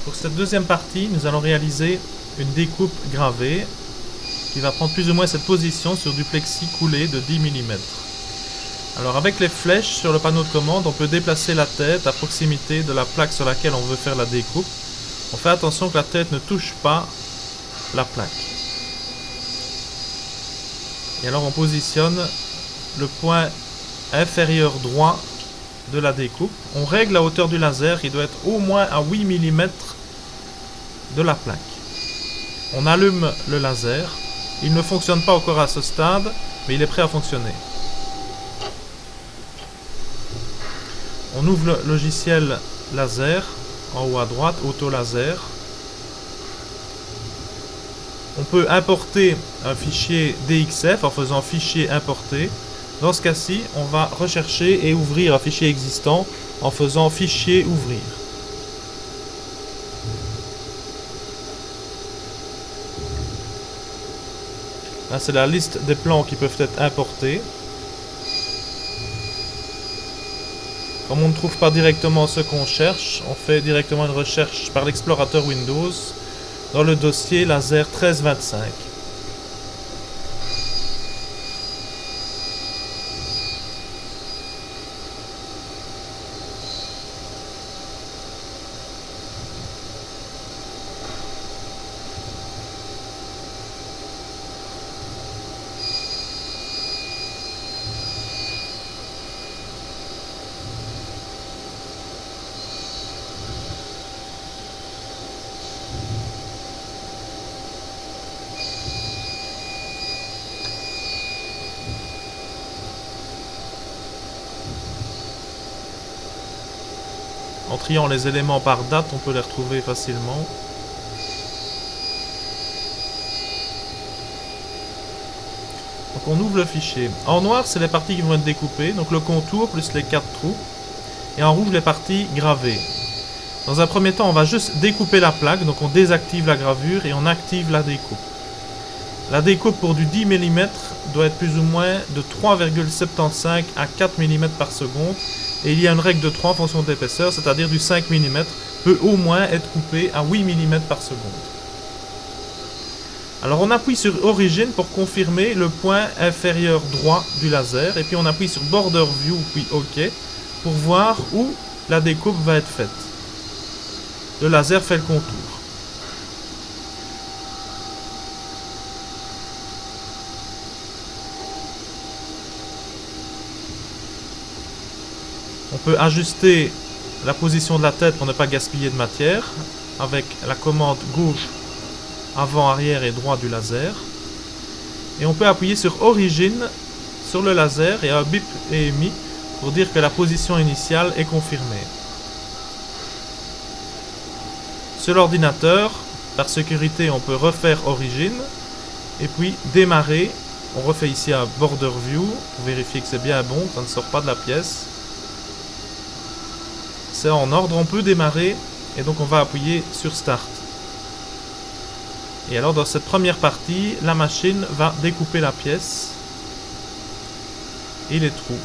Pour cette deuxième partie, nous allons réaliser une découpe gravée qui va prendre plus ou moins cette position sur du plexi coulé de 10 mm. Alors avec les flèches sur le panneau de commande, on peut déplacer la tête à proximité de la plaque sur laquelle on veut faire la découpe. On fait attention que la tête ne touche pas la plaque. Et alors on positionne le point inférieur droit de la découpe. On règle la hauteur du laser, il doit être au moins à 8 mm de la plaque. On allume le laser. Il ne fonctionne pas encore à ce stade, mais il est prêt à fonctionner. On ouvre le logiciel laser en haut à droite, auto laser. On peut importer un fichier DXF en faisant fichier importer. Dans ce cas-ci, on va rechercher et ouvrir un fichier existant en faisant fichier ouvrir. Là, c'est la liste des plans qui peuvent être importés. Comme on ne trouve pas directement ce qu'on cherche, on fait directement une recherche par l'explorateur Windows dans le dossier laser 1325. En triant les éléments par date, on peut les retrouver facilement. Donc on ouvre le fichier. En noir, c'est les parties qui vont être découpées, donc le contour plus les 4 trous. Et en rouge, les parties gravées. Dans un premier temps, on va juste découper la plaque, donc on désactive la gravure et on active la découpe. La découpe pour du 10 mm doit être plus ou moins de 3,75 à 4 mm par seconde. Et il y a une règle de 3 en fonction de l'épaisseur, c'est-à-dire du 5 mm peut au moins être coupé à 8 mm par seconde. Alors on appuie sur Origine pour confirmer le point inférieur droit du laser. Et puis on appuie sur Border View puis OK pour voir où la découpe va être faite. Le laser fait le contour. On peut ajuster la position de la tête pour ne pas gaspiller de matière avec la commande gauche, avant, arrière et droit du laser. Et on peut appuyer sur Origine sur le laser et un bip est émis pour dire que la position initiale est confirmée. Sur l'ordinateur, par sécurité, on peut refaire Origine et puis démarrer. On refait ici un Border View pour vérifier que c'est bien bon, que ça ne sort pas de la pièce. C'est en ordre, on peut démarrer et donc on va appuyer sur Start. Et alors dans cette première partie, la machine va découper la pièce et les trous.